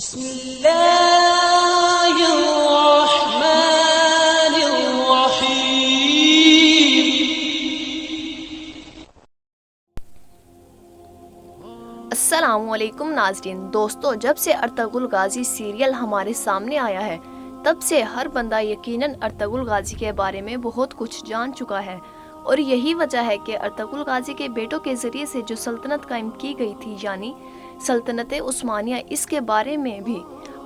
بسم الله الرحمن الرحيم. السلام علیکم ناظرین. دوستو، جب سے ارطغرل غازی سیریل ہمارے سامنے آیا ہے تب سے ہر بندہ یقیناً ارطغرل غازی کے بارے میں بہت کچھ جان چکا ہے، اور یہی وجہ ہے کہ ارطغرل غازی کے بیٹوں کے ذریعے سے جو سلطنت قائم کی گئی تھی یعنی سلطنت عثمانیہ، اس کے بارے میں بھی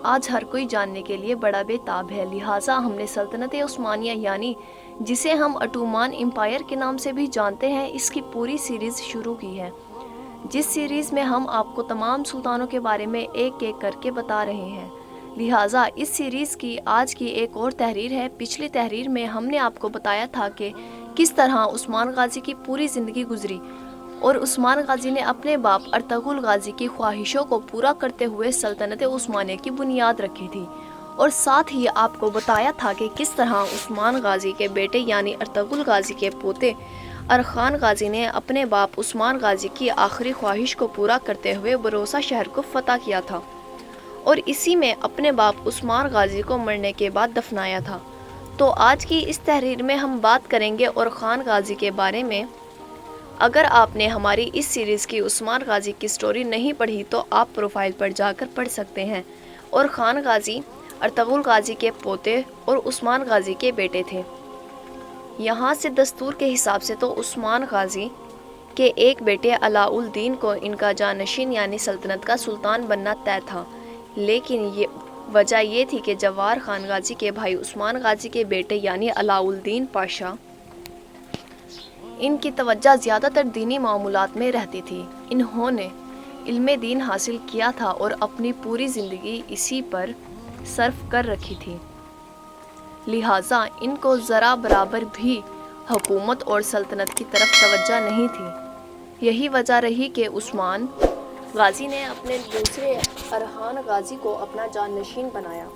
آج ہر کوئی جاننے کے لیے بڑا بے تاب ہے. لہٰذا ہم نے سلطنت عثمانیہ یعنی جسے ہم عثمان امپائر کے نام سے بھی جانتے ہیں، اس کی پوری سیریز شروع کی ہے، جس سیریز میں ہم آپ کو تمام سلطانوں کے بارے میں ایک ایک کر کے بتا رہے ہیں. لہٰذا اس سیریز کی آج کی ایک اور تحریر ہے. پچھلی تحریر میں ہم نے آپ کو بتایا تھا کہ کس طرح عثمان غازی کی پوری زندگی گزری، اور عثمان غازی نے اپنے باپ ارطغرل غازی کی خواہشوں کو پورا کرتے ہوئے سلطنت عثمانیہ کی بنیاد رکھی تھی، اور ساتھ ہی آپ کو بتایا تھا کہ کس طرح عثمان غازی کے بیٹے یعنی ارطغرل غازی کے پوتے ارخان غازی نے اپنے باپ عثمان غازی کی آخری خواہش کو پورا کرتے ہوئے بروسا شہر کو فتح کیا تھا، اور اسی میں اپنے باپ عثمان غازی کو مرنے کے بعد دفنایا تھا. تو آج کی اس تحریر میں ہم بات کریں گے ارخان غازی کے بارے میں. اگر آپ نے ہماری اس سیریز کی عثمان غازی کی سٹوری نہیں پڑھی تو آپ پروفائل پر جا کر پڑھ سکتے ہیں. ارخان غازی ارطغرل غازی کے پوتے اور عثمان غازی کے بیٹے تھے. یہاں سے دستور کے حساب سے تو عثمان غازی کے ایک بیٹے علاء الدین کو ان کا جانشین یعنی سلطنت کا سلطان بننا طے تھا، لیکن وجہ یہ تھی کہ جوار خان غازی کے بھائی عثمان غازی کے بیٹے یعنی علاء الدین پاشا، ان کی توجہ زیادہ تر دینی معاملات میں رہتی تھی. انہوں نے علم دین حاصل کیا تھا اور اپنی پوری زندگی اسی پر صرف کر رکھی تھی. لہٰذا ان کو ذرا برابر بھی حکومت اور سلطنت کی طرف توجہ نہیں تھی. یہی وجہ رہی کہ عثمان غازی نے اپنے دوسرے ارخان غازی کو اپنا جانشین بنایا،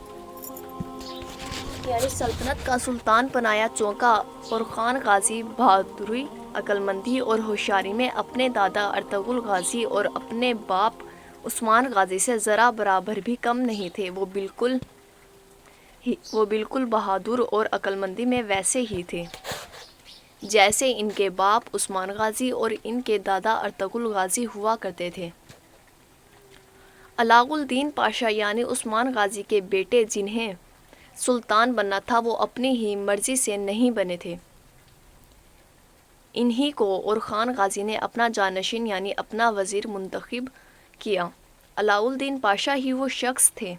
یعنی سلطنت کا سلطان بنایا. چونکہ ارخان غازی بہادری، عقلمندی اور ہوشیاری میں اپنے دادا ارطغرل غازی اور اپنے باپ عثمان غازی سے ذرا برابر بھی کم نہیں تھے. وہ بالکل بہادر اور عقلمندی میں ویسے ہی تھے جیسے ان کے باپ عثمان غازی اور ان کے دادا ارطغرل غازی ہوا کرتے تھے. علاء الدین پاشا یعنی عثمان غازی کے بیٹے جنہیں سلطان بننا تھا، وہ اپنی ہی مرضی سے نہیں بنے تھے. انہی کو ارخان غازی نے اپنا جانشین یعنی اپنا وزیر منتخب کیا. علاء الدین پاشا ہی وہ شخص تھے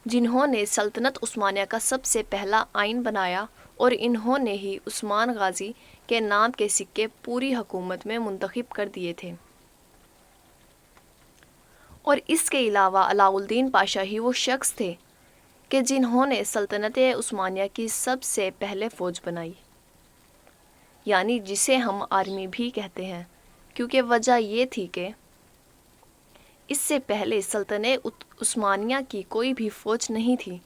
جنہوں نے سلطنت عثمانیہ کا سب سے پہلا آئین بنایا، اور انہوں نے ہی عثمان غازی کے نام کے سکے پوری حکومت میں منتخب کر دیے تھے. اور اس کے علاوہ علاء الدین پاشا ہی وہ شخص تھے کہ جنہوں نے سلطنت عثمانیہ کی سب سے پہلے فوج بنائی، یعنی جسے ہم آرمی بھی کہتے ہیں، کیونکہ وجہ یہ تھی کہ اس سے پہلے سلطنت عثمانیہ کی کوئی بھی فوج نہیں تھی،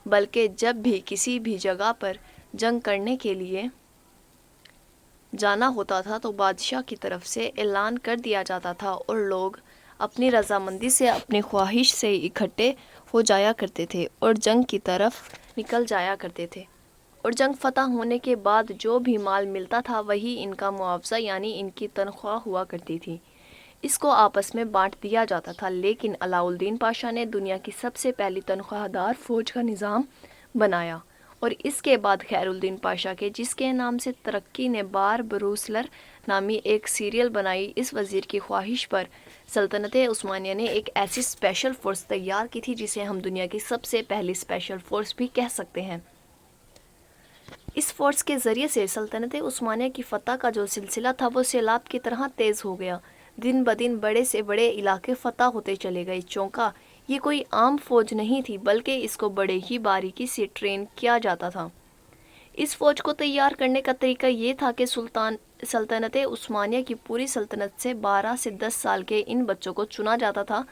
بلکہ جب بھی کسی بھی جگہ پر جنگ کرنے کے لیے جانا ہوتا تھا تو بادشاہ کی طرف سے اعلان کر دیا جاتا تھا، اور لوگ اپنی رضامندی سے اپنی خواہش سے اکٹھے ہو جایا کرتے تھے اور جنگ کی طرف نکل جایا کرتے تھے. اور جنگ فتح ہونے کے بعد جو بھی مال ملتا تھا وہی ان کا معاوضہ یعنی ان کی تنخواہ ہوا کرتی تھی. اس کو آپس میں بانٹ دیا جاتا تھا. لیکن علاء الدین پاشا نے دنیا کی سب سے پہلی تنخواہ دار فوج کا نظام بنایا، اور اس کے بعد خیر الدین پاشا کے جس کے نام سے ترکی نے بار بروسلر نامی ایک سیریل بنائی، اس وزیر کی خواہش پر سلطنت عثمانیہ نے ایک ایسی اسپیشل فورس تیار کی تھی جسے ہم دنیا کی سب سے پہلی اسپیشل فورس بھی کہہ سکتے ہیں. اس فورس کے ذریعے سے سلطنت عثمانیہ کی فتح کا جو سلسلہ تھا وہ سیلاب کی طرح تیز ہو گیا. دن بدن بڑے سے بڑے علاقے فتح ہوتے چلے گئے. چونکہ یہ کوئی عام فوج نہیں تھی بلکہ اس کو بڑے ہی باریکی سے ٹرین کیا جاتا تھا. اس فوج کو تیار کرنے کا طریقہ یہ تھا کہ سلطنت عثمانیہ کی پوری سلطنت سے 12 سے 10 سال کے ان بچوں کو چنا جاتا تھا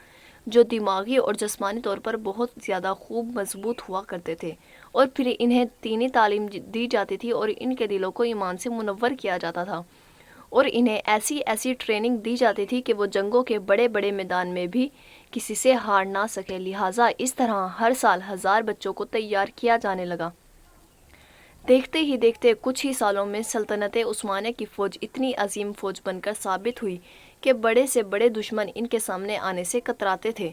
جو دماغی اور جسمانی طور پر بہت زیادہ خوب مضبوط ہوا کرتے تھے، اور پھر انہیں دینی تعلیم دی جاتی تھی اور ان کے دلوں کو ایمان سے منور کیا جاتا تھا، اور انہیں ایسی ٹریننگ دی جاتی تھی کہ وہ جنگوں کے بڑے بڑے میدان میں بھی کسی سے ہار نہ سکے، لہٰذا اس طرح ہر سال 1000 بچوں کو تیار کیا جانے لگا۔ دیکھتے ہی دیکھتے کچھ ہی سالوں میں سلطنت عثمانیہ کی فوج اتنی عظیم فوج بن کر ثابت ہوئی کہ بڑے سے بڑے دشمن ان کے سامنے آنے سے کتراتے تھے،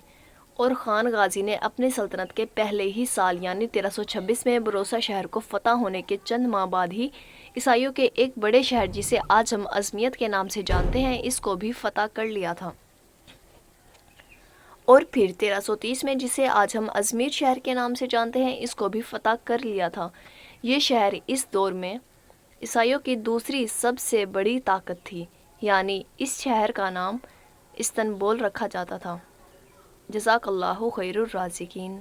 اور خان غازی نے اپنی سلطنت کے پہلے ہی سال یعنی 1326 میں بروسا شہر کو فتح ہونے کے چند ماہ بعد ہی عیسائیوں کے ایک بڑے شہر جسے آج ہم ازمیت کے نام سے جانتے ہیں اس کو بھی فتح کر لیا تھا، اور پھر 1330 میں جسے آج ہم ازمیر شہر کے نام سے جانتے ہیں اس کو بھی فتح کر لیا تھا۔ یہ شہر اس دور میں عیسائیوں کی دوسری سب سے بڑی طاقت تھی، یعنی اس شہر کا نام استنبول رکھا جاتا تھا۔ جزاک اللہ خیر الرازقین۔